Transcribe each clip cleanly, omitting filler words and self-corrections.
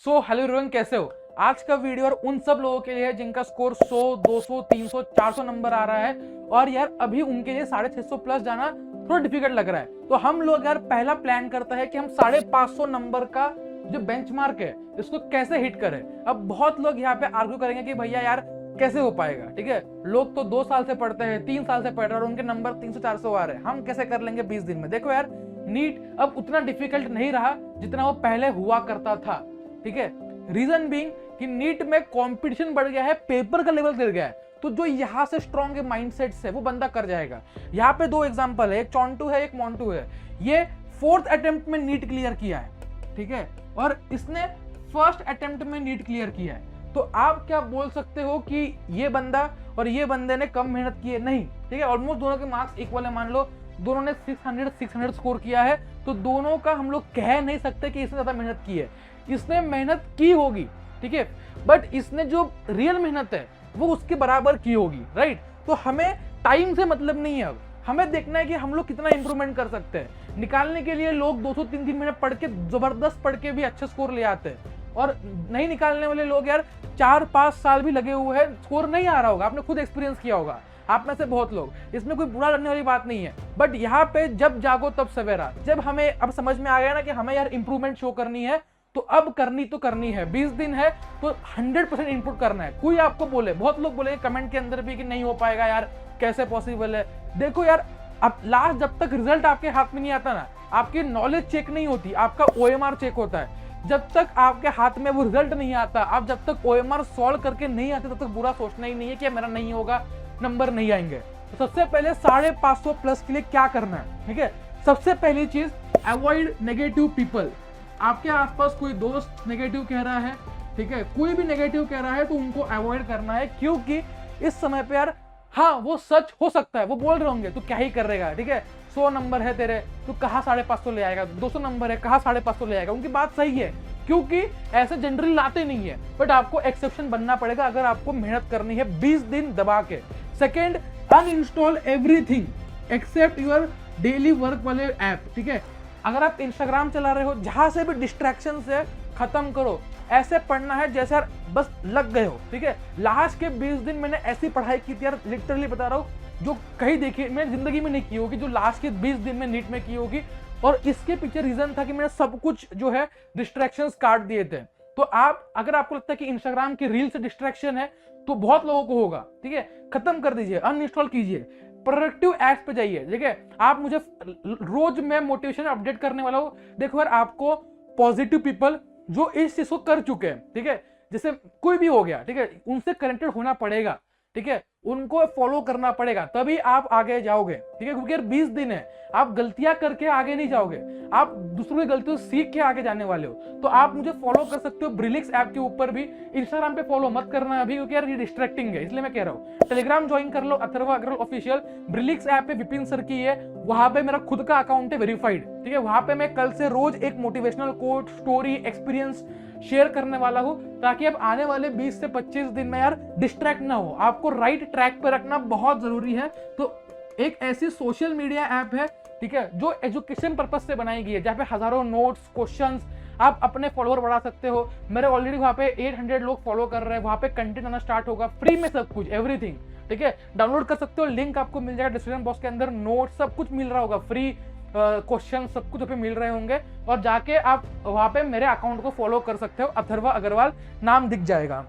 So hello everyone, कैसे हो। आज का वीडियो और उन सब लोगों के लिए है जिनका स्कोर 100, 200, 300, 400 नंबर आ रहा है और यार अभी उनके लिए 650 प्लस जाना थोड़ा डिफिकल्ट लग रहा है। तो हम लोग यार पहला प्लान करता है कि हम 550 नंबर का जो बेंचमार्क है इसको कैसे हिट करें। अब बहुत लोग यहाँ पे आर्ग्यू करेंगे कि भैया यार कैसे हो पाएगा, ठीक है, लोग तो 2 साल से पढ़ते हैं, 3 साल से पढ़ रहे हैं और उनके नंबर 300-400 आ रहे हैं, हम कैसे कर लेंगे 20 दिन में। देखो यार, नीट अब उतना डिफिकल्ट नहीं रहा जितना वो पहले हुआ करता था, ठीक है। रीजन बीइंग कि नीट में कंपटीशन बढ़ गया है, पेपर का लेवल गिर गया है, तो जो यहाँ से स्ट्रॉन्ग माइंडसेट है वो बंदा कर जाएगा। यहाँ पे 2 एग्जांपल है, एक चॉन्टू है, एक मोन्टू है। ये 4th अटेम्प्ट में नीट क्लियर किया है, ठीक है, और इसने 1st अटेम्प्ट में नीट क्लियर किया है। तो आप क्या बोल सकते हो कि ये बंदा और ये बंदे ने कम मेहनत की है? नहीं, ठीक है, ऑलमोस्ट दोनों के मार्क्स इक्वल है। मान लो दोनों ने 600 स्कोर किया है, तो दोनों का हम लोग कह नहीं सकते कि इसने ज्यादा मेहनत की है। इसने मेहनत की होगी, ठीक है, बट इसने जो रियल मेहनत है वो उसके बराबर की होगी, राइट। तो हमें टाइम से मतलब नहीं है, अब हमें देखना है कि हम लोग कितना इंप्रूवमेंट कर सकते हैं। निकालने के लिए लोग 200-3 महीने पढ़ के, जबरदस्त पढ़ के भी अच्छे स्कोर ले आते हैं, और नहीं निकालने वाले लोग यार 4-5 साल भी लगे हुए हैं, स्कोर नहीं आ रहा होगा। आपने खुद एक्सपीरियंस किया होगा, आप में से बहुत लोग, इसमें कोई बुरा लगने वाली बात नहीं है। बट यहाँ पे जब जागो तब सवेरा, जब हमें अब समझ में आ गया ना कि हमें यार इंप्रूवमेंट शो करनी है, तो अब करनी तो करनी है। 20 दिन है तो 100% इनपुट करना है। कोई आपको बोले, बहुत लोग बोले कमेंट के अंदर भी कि नहीं हो पाएगा यार, कैसे पॉसिबल है। देखो यार, अब लास्ट जब तक रिजल्ट आपके हाथ में नहीं आता ना, आपकी नॉलेज चेक नहीं होती, आपका OMR चेक होता है। जब तक आपके हाथ में वो रिजल्ट नहीं आता, आप जब तक OMR सॉल्व करके नहीं आते, तब तक बुरा सोचना ही नहीं है कि मेरा नहीं होगा, नंबर नहीं आएंगे। तो सबसे पहले 550 प्लस के लिए क्या करना है, ठीक है। सबसे पहली चीज, अवॉइड नेगेटिव पीपल। आपके आसपास कोई दोस्त नेगेटिव कह रहा है, ठीक है, कोई भी नेगेटिव कह रहा है, तो उनको अवॉइड करना है, क्योंकि इस समय पे यार हाँ वो सच हो सकता है, वो बोल रहे होंगे तो क्या ही करेगा, ठीक है। 100 नंबर है तेरे, तो कहाँ 550 ले आएगा, 200 नंबर है कहाँ 550 ले आएगा। उनकी बात सही है, क्योंकि ऐसे जनरली लाते नहीं है, बट आपको एक्सेप्शन बनना पड़ेगा अगर आपको मेहनत करनी है 20 दिन दबा के। Second, uninstall everything except your daily work वाले ऐप, ठीक है। अगर आप इंस्टाग्राम चला रहे हो, जहां से भी डिस्ट्रैक्शन है खत्म करो। ऐसे पढ़ना है जैसे यार बस लग गए हो, ठीक है। लास्ट के 20 दिन मैंने ऐसी पढ़ाई की थी यार, लिटरली बता रहा हूँ, जो कहीं देखी मैंने जिंदगी में नहीं की होगी, जो लास्ट के 20 दिन में नीट में की होगी। और इसके पीछे रीजन था कि मैंने सब कुछ जो है डिस्ट्रैक्शंस काट दिए थे। तो आप, अगर आपको लगता है कि इंस्टाग्राम की रील से डिस्ट्रैक्शन है, तो बहुत लोगों को होगा, ठीक है, खत्म कर दीजिए, अनइंस्टॉल कीजिए, प्रोडक्टिव एप्स पे जाइए, ठीक है। आप मुझे रोज मैं मोटिवेशन अपडेट करने वाला हूँ। देखो यार, आपको पॉजिटिव पीपल जो इस चीज को कर चुके हैं, ठीक है, जैसे कोई भी हो गया, ठीक है, उनसे कनेक्टेड होना पड़ेगा, ठीक है, उनको फॉलो करना पड़ेगा, तभी आप आगे जाओगे, ठीक है। क्योंकि 20 दिन है, आप गलतियां करके आगे नहीं जाओगे, आप दूसरों की गलतियों सीख के आगे जाने वाले हो। तो आप मुझे फॉलो कर सकते हो ब्रिलिक्स ऐप के ऊपर भी। इंस्टाग्राम पे फॉलो मत करना अभी, क्योंकि यार ये डिस्ट्रैक्टिंग है, इसलिए मैं कह रहा हूँ। टेलीग्राम ज्वाइन कर लो, अथर्वा अग्रवाल ऑफिशियल। ब्रिलिक्स ऐप पे विपिन सर की है, वहां पे मेरा खुद का अकाउंट है वेरीफाइड, ठीक है। वहां पे मैं कल से रोज एक motivational quote, story, experience share करने वाला हूं, ताकि अब आने वाले 20 से 25 दिन में यार डिस्ट्रैक्ट ना हो। आपको राइट ट्रैक पे रखना बहुत जरूरी है। तो एक ऐसी सोशल मीडिया ऐप है, ठीक है, जो एजुकेशन पर्पस से बनाई गई है, जहाँ पे हजारों नोट्स, क्वेश्चंस, आप अपने फॉलोअर बढ़ा सकते हो। मेरे ऑलरेडी वहाँ पे 800 लोग फॉलो कर रहे हैं, वहाँ पे कंटेंट आना स्टार्ट होगा, फ्री में सब कुछ, एवरीथिंग, ठीक है, डाउनलोड कर सकते हो। लिंक आपको मिल जाएगा डिस्क्रिप्शन बॉक्स के अंदर, नोट सब कुछ मिल रहा होगा, फ्री क्वेश्चन सब कुछ पे मिल रहे होंगे, और जाके आप वहां पे मेरे अकाउंट को फॉलो कर सकते हो, अथर्वा अग्रवाल नाम दिख जाएगा।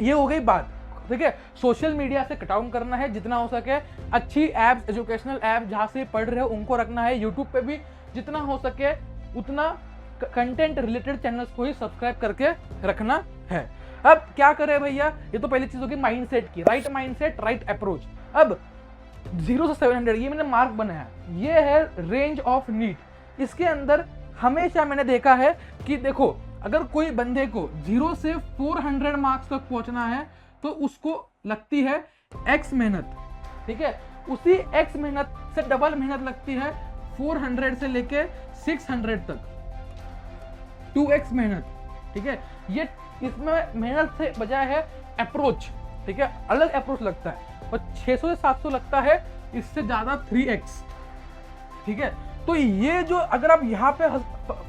ये हो गई बात, ठीक है। सोशल मीडिया से कट डाउन करना है जितना हो सके, अच्छी एप्स, एजुकेशनल ऐप जहां से पढ़ रहे हो उनको रखना है। यूट्यूब पे भी जितना हो सके उतना कंटेंट रिलेटेड चैनल्स को ही सब्सक्राइब करके रखना है। अब क्या करें भैया, ये तो पहली चीज होगी माइंडसेट की, राइट माइंडसेट, राइट अप्रोच। अब 0 से 700 ये मैंने मार्क बनाया, ये है रेंज ऑफ नीट। इसके अंदर हमेशा मैंने देखा है कि देखो, अगर कोई बंदे को 0 से 400 मार्क्स तक पहुंचना है, तो उसको लगती है X मेहनत, ठीक है। उसी X मेहनत से डबल मेहनत लगती है 400 से लेके 600 तक, 2x मेहनत, ठीक है। ये इसमें मेहनत से बजाय है अप्रोच, ठीक है, अलग अप्रोच लगता है। और 600 से 700 लगता है इससे ज्यादा 3x, ठीक है। तो ये जो, अगर आप यहाँ पे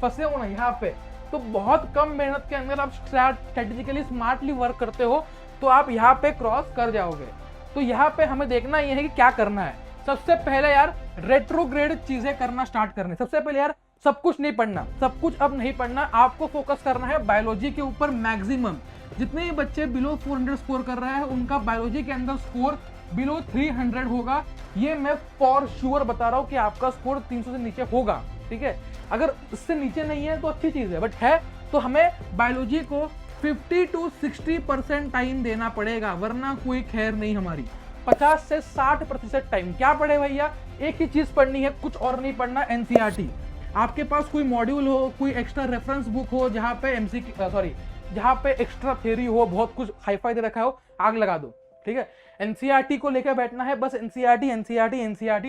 फंसे हो ना, यहाँ पे तो बहुत कम मेहनत के अंदर आप स्ट्रेटेजिकली स्मार्टली वर्क करते हो तो आप यहाँ पे क्रॉस कर जाओगे। तो यहाँ पे हमें देखना ये है कि क्या करना है। सबसे पहले यार रेट्रोग्रेड चीजें करना स्टार्ट करनी। सबसे पहले यार सब कुछ नहीं पढ़ना, सब कुछ अब नहीं पढ़ना, आपको फोकस करना है बायोलॉजी के ऊपर। मैक्सिमम जितने भी बच्चे बिलो 400 स्कोर कर रहे हैं उनका बायोलॉजी के अंदर स्कोर बिलो 300 होगा। ये मैं फॉर श्योर बता रहा हूँ कि आपका स्कोर 300 से नीचे होगा, ठीक है। अगर इससे नीचे नहीं है तो अच्छी चीज है, बट है तो हमें बायोलॉजी को 50 to 60% टाइम देना पड़ेगा, वरना कोई खैर नहीं हमारी। 50 से 60% टाइम क्या पढ़े भैया, एक ही चीज पढ़नी है, कुछ और नहीं पढ़ना। एनसीईआरटी, आपके पास कोई मॉड्यूल हो, कोई एक्स्ट्रा रेफरेंस बुक हो जहाँ पे जहाँ पे एक्स्ट्रा थ्योरी हो, बहुत कुछ हाईफाई दे रखा हो, आग लगा दो, ठीक है। एनसीईआरटी को लेकर बैठना है, बस एनसीईआरटी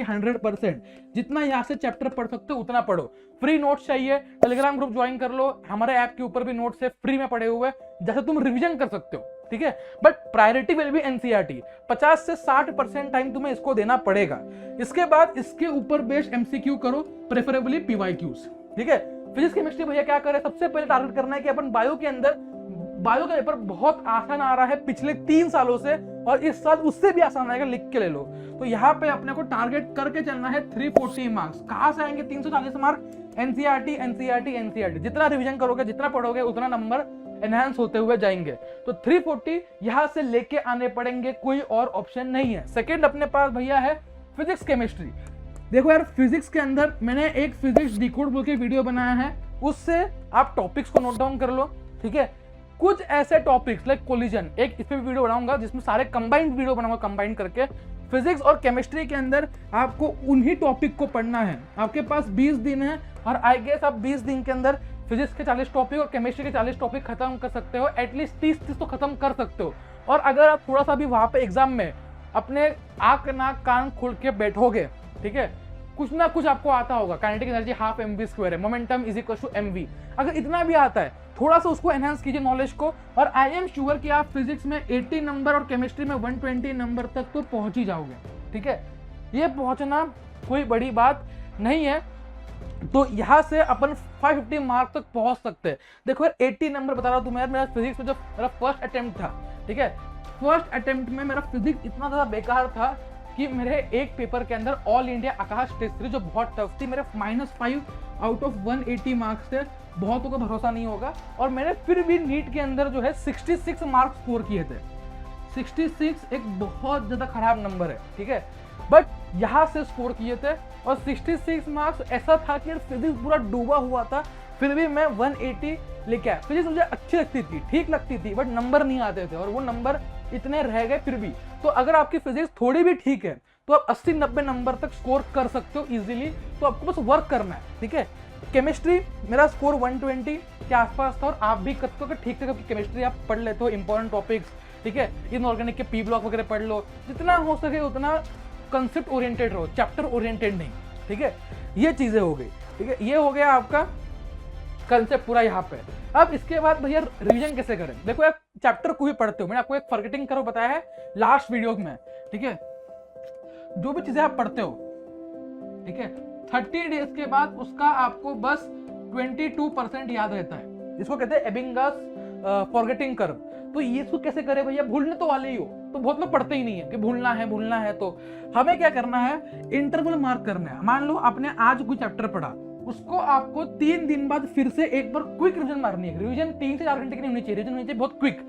100%। जितना यहाँ से चैप्टर पढ़ सकते हो उतना पढ़ो। फ्री नोट्स चाहिए, टेलीग्राम ग्रुप ज्वाइन कर लो, हमारे ऐप के ऊपर भी नोट्स है फ्री में पड़े हुए, जैसे तुम रिवीजन कर सकते हो, ठीक है। But priority will be NCERT. 50 से 60% टाइम तुम्हें इसको देना पड़ेगा। इसके बाद इसके ऊपर बेस्ड एमसीक्यू करो, प्रेफरेबली पीवाईक्यूज, ठीक है। फिजिक्स केमिस्ट्री भैया क्या करें, सबसे पहले टारगेट करना है कि अपन बायो के अंदर, बायो का पेपर बहुत आसान आ रहा है पिछले 3 सालों से, और इस साल उससे भी आसान आएगा, लिख के ले लो। तो यहाँ पे अपने को टारगेट करके चलना है 340 मार्क्स। कहाँ से आएंगे 340 मार्क, एनसीईआरटी। जितना रिवीजन करोगे, जितना पढ़ोगे, उतना नंबर एनहांस होते हुए जाएंगे। तो 340 यहाँ से लेके आने पड़ेंगे, कोई और ऑप्शन नहीं है। सेकेंड अपने पास भैया है फिजिक्स केमिस्ट्री। देखो यार, फिजिक्स के अंदर मैंने एक फिजिक्स डिकोड बोल के वीडियो बनाया है, उससे आप टॉपिक्स को नोट डाउन कर लो, ठीक है। कुछ ऐसे टॉपिक्स लाइक कोलिजन, एक इस पे भी वीडियो बनाऊंगा जिसमें सारे कंबाइंड वीडियो बनाऊंगा, कंबाइंड करके। फिजिक्स और केमिस्ट्री के अंदर आपको उन्हीं टॉपिक को पढ़ना है। आपके पास 20 दिन है, और आई गेस आप 20 दिन के अंदर फिजिक्स के 40 टॉपिक और केमिस्ट्री के 40 टॉपिक खत्म कर सकते हो। एटलीस्ट 30 तो खत्म कर सकते हो। और अगर आप थोड़ा सा भी वहां पे एग्जाम में अपने आंख नाक कान खोल के बैठोगे, ठीक है, कुछ ना कुछ आपको आता होगा। काइनेटिक एनर्जी ½ mv² है, momentum is equal to mv। अगर इतना भी आता है, थोड़ा सा उसको एनहांस कीजिए नॉलेज को, और आई एम श्योर कि आप फिजिक्स में 80 नंबर और केमिस्ट्री में 120 नंबर तक तो पहुंच ही जाओगे, ठीक है। ये पहुंचना कोई बड़ी बात नहीं है। तो यहाँ से अपन 550 मार्क तक पहुंच सकते हैं। देखो यार, 80 नंबर बता रहा हूँ तुम्हें यार, मेरा फिजिक्स में जो मेरा फर्स्ट अटेम्प्ट था, ठीक है, फर्स्ट अटेम्प्ट में मेरा फिजिक्स इतना ज़्यादा बेकार था कि मेरे एक पेपर के अंदर ऑल इंडिया आकाश टेस्ट सीरीज जो बहुत टफ थी, मेरे -5 आउट ऑफ 180 मार्क्स थे। बहुतों को भरोसा नहीं होगा, और मैंने फिर भी नीट के अंदर जो है 66 मार्क्स स्कोर किए थे। 66 एक बहुत ज़्यादा खराब नंबर है, ठीक है, बट यहाँ से स्कोर किए थे। और 66 मार्क्स ऐसा था कि फिजिक्स पूरा डूबा हुआ था, फिर भी मैं 180 लेके आया। फिजिक्स मुझे अच्छी लगती थी, ठीक लगती थी, बट नंबर नहीं आते थे, और वो नंबर इतने रह गए फिर भी। तो अगर आपकी फिजिक्स थोड़ी भी ठीक है तो आप 80-90 नंबर तक स्कोर कर सकते हो इजीली। तो आपको बस वर्क करना है, ठीक है। केमिस्ट्री मेरा स्कोर 120 के आसपास था, और आप भी करते हो ठीक ठाक केमिस्ट्री आप पढ़ लेते हो, इंपॉर्टेंट टॉपिक्स, ठीक है। इनऑर्गेनिक के पी ब्लॉक वगैरह पढ़ लो, जितना हो सके उतना कंसेप्ट ओरिएंटेड रहो, चैप्टर ओरिएंटेड नहीं, ठीक है। ये चीजें हो गई, ठीक है, ये हो गया आपका कंसेप्ट पूरा यहाँ पे। अब इसके बाद भैया रिवीजन कैसे करें। देखो यार, चैप्टर को भी पढ़ते हो, मैंने आपको एक फॉरगेटिंग करो बताया है लास्ट वीडियो में, ठीक है। जो भी चीजें आप पढ़ते हो, ठीक है, 30 डेज के बाद उसका आपको बस 22% याद रहता है। इसको कहते हैं एबिंगास फॉरगेटिंग कर्व। तो ये इसको कैसे करें भैया, भूलने तो वाले ही हो, तो बहुत लोग पढ़ते ही नहीं है कि भूलना है। तो हमें क्या करना है, इंटरवल मार्क करना है। मान लो आपने आज कोई चैप्टर पढ़ा, उसको आपको 3 दिन बाद फिर से एक बार क्विक रिवीजन मारनी है। रिवीजन 3 से 4 घंटे की नहीं होनी चाहिए, रिवीजन होनी चाहिए बहुत क्विक।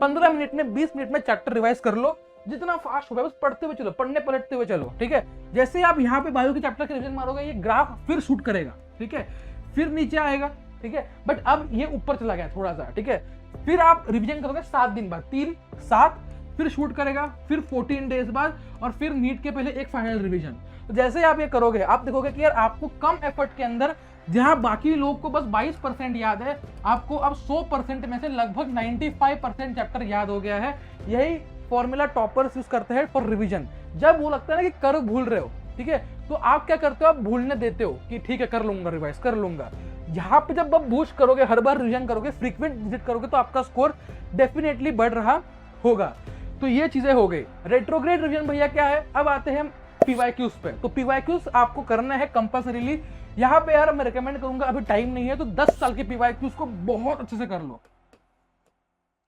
15 मिनट में 20 मिनट में चैप्टर रिवाइज कर लो, जितना फास्ट हो गया बस पढ़ते हुए चलो, पढ़ने पलटते हुए चलो, ठीक है। जैसे आप यहाँ पे बायो के चैप्टर के रिवीजन मारोगे, ये ग्राफ फिर शूट करेगा, ठीक है, फिर नीचे आएगा, ठीक है, बट अब ये ऊपर चला गया थोड़ा सा, ठीक है। फिर आप रिवीजन करोगे 7 दिन बाद, 3, 7, फिर शूट करेगा, फिर 14 डेज बाद, और फिर नीट के पहले एक फाइनल रिवीजन। तो जैसे आप ये करोगे, आप देखोगे कि यार आपको कम एफर्ट के अंदर, जहां बाकी लोग को बस 22% याद है, आपको अब 100% में से लगभग 95% चैप्टर याद हो गया है। यही फॉर्मूला टॉपर्स यूज करते हैं फॉर रिवीजन। जब वो लगता है ना कि कर भूल रहे हो, ठीक है, तो आप क्या करते हो, आप भूलने देते हो कि ठीक है कर लूंगा, रिवाइज कर लूंगा। यहाँ पे जब आप बूस्ट करोगे, हर बार रिवीजन करोगे, फ्रीक्वेंट विजिट करोगे, तो आपका स्कोर डेफिनेटली बढ़ रहा होगा। तो ये चीजें हो गई। रेट्रोग्रेड रिवीजन भैया क्या है, अब आते हैं पीवाईक्यूज पे। तो पीवाईक्यूज आपको करना है कंपल्सरीली यहाँ पे यार मैं रिकमेंड करूंगा, अभी टाइम नहीं है तो 10 साल की PYQ उसको बहुत अच्छे से कर लो,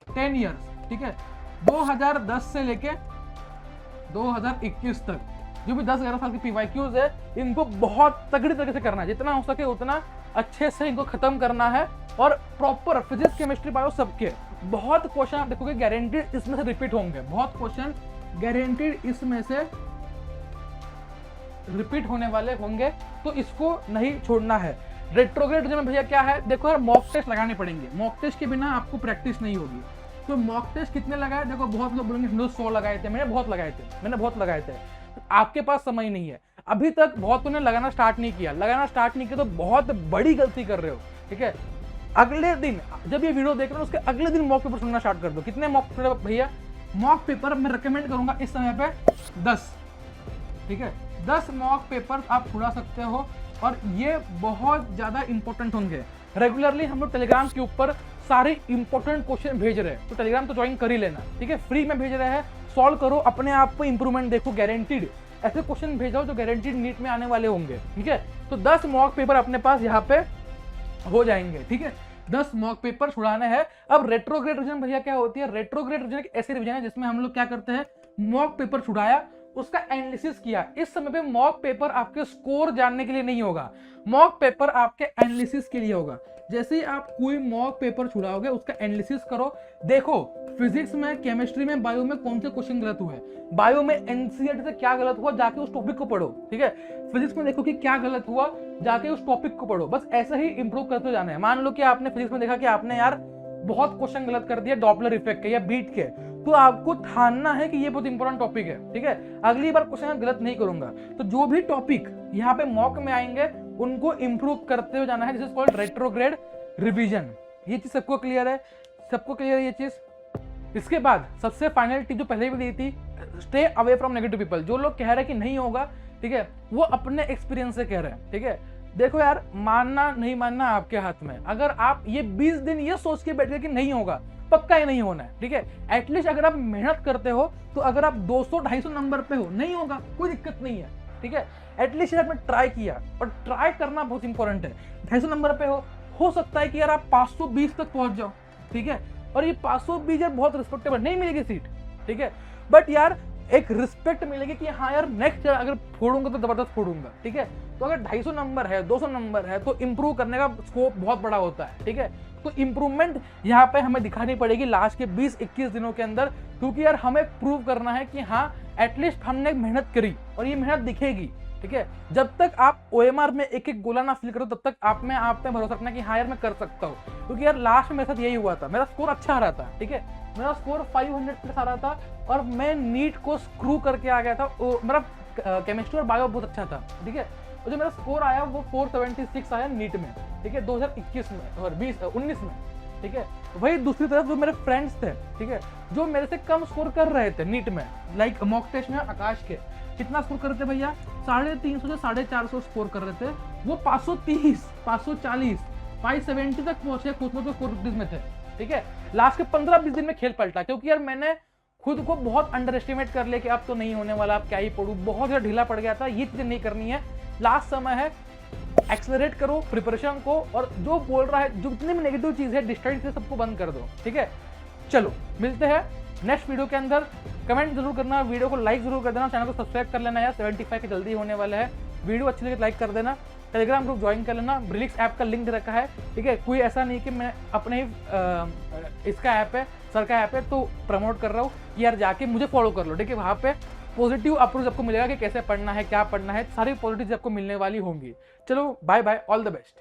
10 ईयर्स, ठीक है। 2010 से लेके 2021 तक जो भी 10-11 साल की PYQs है, इनको बहुत तगड़ी तरीके से करना है, जितना हो सके उतना अच्छे से इनको खत्म करना है। और प्रॉपर फिजिक्स, केमिस्ट्री, बायो सबके बहुत क्वेश्चन आप देखोगे गारंटीड इसमें से रिपीट होंगे, बहुत क्वेश्चन गारंटीड इसमें से रिपीट होने वाले होंगे, तो इसको नहीं छोड़ना है। रेट्रोग्रेड में भैया क्या है, देखो यार मॉक टेस्ट लगाने पड़ेंगे, मॉक टेस्ट के बिना आपको प्रैक्टिस नहीं होगी। तो मॉक टेस्ट कितने लगाए, देखो बहुत लोग बोलेंगे 100 लगाए थे, मैंने बहुत लगाए थे। आपके पास समय नहीं है, अभी तक बहुतों ने लगाना स्टार्ट नहीं किया, तो बहुत बड़ी गलती कर रहे हो, ठीक है। अगले दिन जब ये वीडियो देख रहे हो उसके अगले दिन मॉक पेपर सुनना स्टार्ट कर दो। कितने मॉक पेपर भैया, मॉक पेपर मैं रिकमेंड करूंगा इस समय पे 10, ठीक है। 10 मॉक पेपर आप छुड़ा सकते हो और ये बहुत ज्यादा इंपॉर्टेंट होंगे। रेगुलरली हम लोग टेलीग्राम के ऊपर सारे इंपॉर्टेंट क्वेश्चन भेज रहे हैं, तो टेलीग्राम तो ज्वाइन कर ही लेना, ठीक है। फ्री में भेज रहे हैं, सॉल्व करो, अपने आप को इंप्रूवमेंट देखो, गारंटीड ऐसे क्वेश्चन भेजो जो गारंटीड नीट में आने वाले होंगे, ठीक है। तो 10 मॉक पेपर अपने पास यहाँ पे हो जाएंगे, ठीक है। 10 मॉक पेपर छुड़ाने हैं। अब रेट्रोग्रेड रिवीजन भैया क्या होती है, रेट्रोग्रेड रिवीजन एक ऐसी रिवीजन है जिसमें हम लोग क्या करते हैं, मॉक पेपर छुड़ाया, उसका एनालिसिस किया। इस समय पे मॉक पेपर आपके स्कोर जानने के लिए नहीं होगा, मॉक पेपर आपके एनालिसिस के लिए होगा। जैसे ही आप कोई मॉक पेपर छुड़ाओगे उसका एनालिसिस करो, देखो फिजिक्स में, केमिस्ट्री में, बायो में कौन से क्वेश्चन गलत हुए, बायो में एनसीईआरटी से क्या गलत हुआ, जाके उस टॉपिक को पढ़ो, ठीक है। फिजिक्स में देखो कि क्या गलत हुआ, जाके उस टॉपिक को पढ़ो, बस ऐसे ही इंप्रूव करते जाना है। मान लो कि आपने फिजिक्स में देखा कि आपने यार बहुत क्वेश्चन गलत कर दिया डॉपलर इफेक्ट के या बीट के, तो आपको ठानना है कि ये बहुत इंपॉर्टेंट टॉपिक है, ठीक है। अगली बार क्वेश्चन गलत नहीं करूंगा, तो जो भी टॉपिक यहाँ पे मॉक में आएंगे उनको इंप्रूव करते हुए जाना है। This is called retrograde revision. ये चीज सबको क्लियर है, ये चीज। इसके बाद सबसे फाइनल टिप जो पहले भी दी थी, stay away from negative people. जो लोग कह रहे हैं कि नहीं होगा, ठीक है, वो अपने एक्सपीरियंस से कह रहे हैं, ठीक है। देखो यार, मानना नहीं मानना आपके हाथ में। अगर आप ये 20 दिन ये सोच के बैठ गए कि नहीं होगा, पक्का ही नहीं होना है, ठीक है। एटलीस्ट अगर आप मेहनत करते हो तो अगर आप 200-250 नंबर पे हो, नहीं होगा कोई दिक्कत नहीं है, ठीक है। एटलीस्ट आपने ट्राई किया, और ट्राई करना बहुत इंपॉर्टेंट है। 250 नंबर पे हो सकता है कि यार आप 520 तक पहुंच जाओ, ठीक है। और ये 520 यार बहुत रिस्पेक्टेबल, नहीं मिलेगी सीट, ठीक है, बट यार एक रिस्पेक्ट मिलेगी कि हाँ यार नेक्स्ट अगर फोड़ूंगा तो जबरदस्त फोड़ूंगा, ठीक है। तो अगर 250 नंबर है, 200 नंबर है, तो इंप्रूव करने का स्कोप बहुत बड़ा होता है, ठीक है। तो इंप्रूवमेंट यहाँ पे हमें दिखानी पड़ेगी लास्ट के 20-21 दिनों के अंदर, क्योंकि यार हमें प्रूव करना है कि हाँ एटलीस्ट हमने मेहनत करी, और ये मेहनत दिखेगी, ठीक है। जब तक आप OMR में एक गोला ना फिल करो, तब तक आप में भरोसा रखना कि हाँ यार मैं कर सकता हूँ। क्योंकि यार लास्ट में मेरे साथ यही हुआ था, मेरा स्कोर अच्छा आ रहा था, ठीक है, मेरा स्कोर 500+ आ रहा था, और मैं नीट को स्क्रू करके आ गया था। मेरा केमिस्ट्री और बायो बहुत अच्छा था, ठीक है। और जो मेरा स्कोर आया वो 476 आया नीट में, ठीक है, 2021 में और 19 में, ठीक है। वही दूसरी तरफ जो मेरे फ्रेंड्स थे, ठीक है, जो मेरे से कम स्कोर कर रहे थे नीट में, लाइक मॉक टेस्ट में आकाश के कितना स्कोर कर रहे थे भैया, 350 से 450 स्कोर कर रहे थे, वो 530, 540, 570 तक पहुंचे, खुद में तो 450 में थे, ठीक है। लास्ट के 15-20 दिन में खेल पलटा, क्योंकि यार मैंने खुद को बहुत अंडर एस्टिमेट कर लिया कि अब तो नहीं होने वाला, अब क्या ही पढ़ूं, बहुत ज़्यादा ढीला पड़ गया था। ये चीज़ें नहीं करनी है, लास्ट समय है, एक्सेलरेट करो प्रिपरेशन को, और जो बोल रहा है, जो जितनी भी नेगेटिव चीज़ है, डिस्ट्रैक्ट से सबको बंद कर दो, ठीक है। चलो मिलते हैं नेक्स्ट वीडियो के अंदर। कमेंट जरूर करना, वीडियो को लाइक जरूर कर देना, चैनल को सब्सक्राइब कर लेना यार, 75 के जल्दी होने वाले हैं। वीडियो अच्छी लगे लाइक कर देना, टेलीग्राम ग्रुप ज्वाइन कर लेना, ब्रिलिक्स ऐप का लिंक दे रखा है, ठीक है। कोई ऐसा नहीं कि मैं अपने ही इसका ऐप है, सर का ऐप है, तो प्रमोट कर रहा हूँ, यार जाके मुझे फॉलो कर लो, ठीक है। वहाँ पे पॉजिटिव अप्रोच आपको मिलेगा कि कैसे पढ़ना है, क्या पढ़ना है, सारी पॉजिटिव आपको मिलने वाली होंगी। चलो bye bye, all the best.